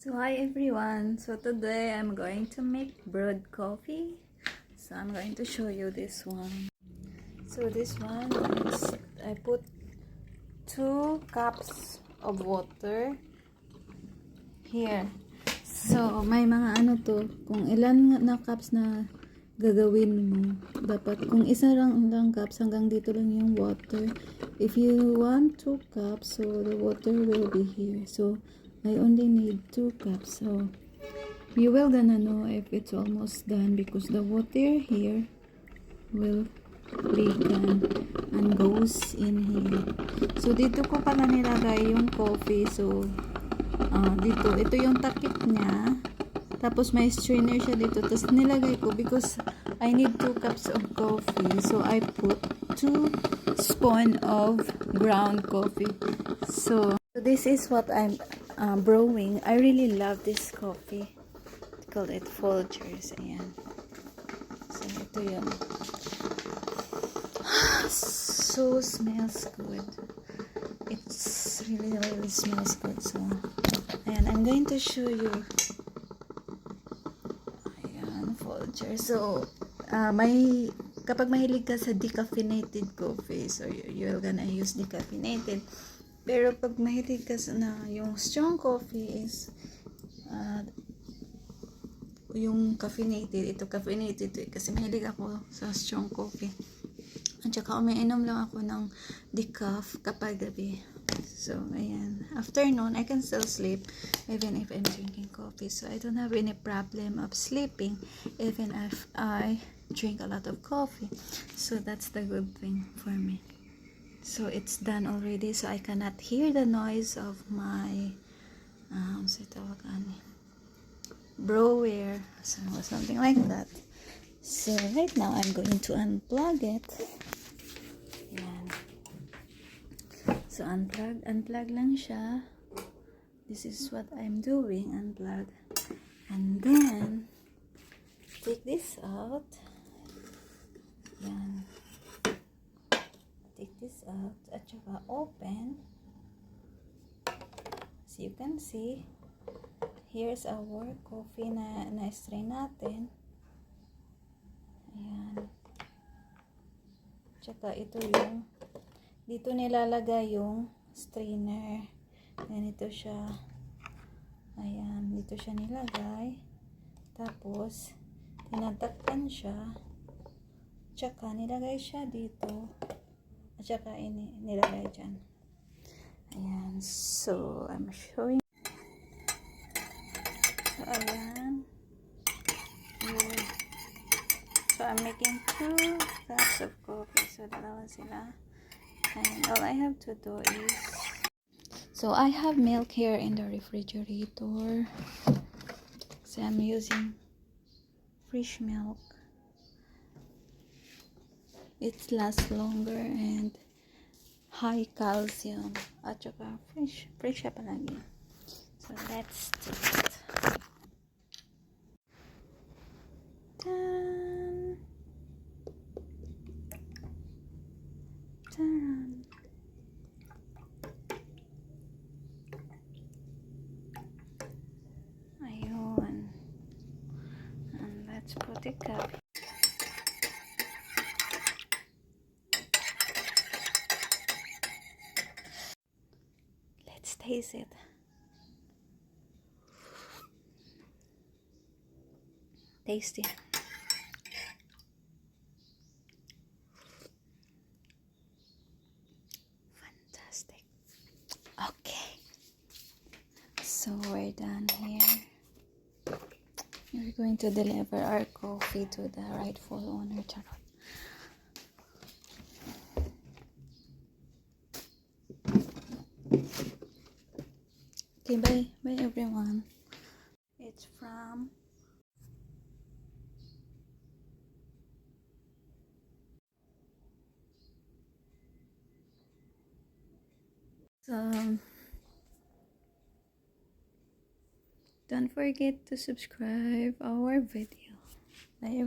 So hi everyone, so today I'm going to make brewed coffee. So I'm going to show you this one. So this one is, I put 2 cups of water here. So may mga ano to, kung ilan na cups na gagawin mo, dapat kung isa lang cups, hanggang dito lang yung water. If you want 2 cups, so the water will be here. So I only need 2 cups. So you will gonna know if it's almost done because the water here will be done and goes in here. So dito ko pala nilagay yung coffee. So dito, ito yung takip niya. Tapos may strainer siya dito. Tapos nilagay ko because I need 2 cups of coffee. So I put 2 spoon of ground coffee. So this is what I'm brewing. I really love this coffee. They call it Folgers. Ayan. So ito yun. So smells good. It's really smells good. So ayan, I'm going to show you. Ayan, Folgers. So kapag mahilig ka sa decaffeinated coffee, so you're gonna use decaffeinated. Pero pag mahilig ka na yung strong coffee is yung caffeinated. Ito caffeinated kasi mahilig ako sa strong coffee. At saka umiinom lang ako ng decaf kapag gabi. So ayan, after noon I can still sleep even if I'm drinking coffee. So I don't have any problem of sleeping even if I drink a lot of coffee. So that's the good thing for me. So it's done already, so I cannot hear the noise of my brewer, so something like that. So right now I'm going to unplug it. Yan. So unplug lang siya. This is what I'm doing, unplug. And then take this out. Yan. Take this out at saka open. So you can see here's our coffee na strain natin. Ayan. Tsaka ito yung dito nilalagay yung strainer. Ganito siya. Ayan, dito siya nilagay. Tapos tinatakpan siya. Tsaka nilagay siya dito. At saka nilagay dyan. Ayan. So, I'm showing. So, ayan. So, I'm making 2 cups of coffee. So, dalawa sila. And all I have to do is, so I have milk here in the refrigerator. So, I'm using fresh milk. It lasts longer and high calcium at saka fresh siya palagi. So let's do it. Dun! Dun! Ayun. And let's put the cup. Let's taste it. Tasty. Fantastic. Okay. So we're done here. We're going to deliver our coffee to the rightful owner. Charot. Okay, bye everyone. It's from don't forget to subscribe our video. Bye.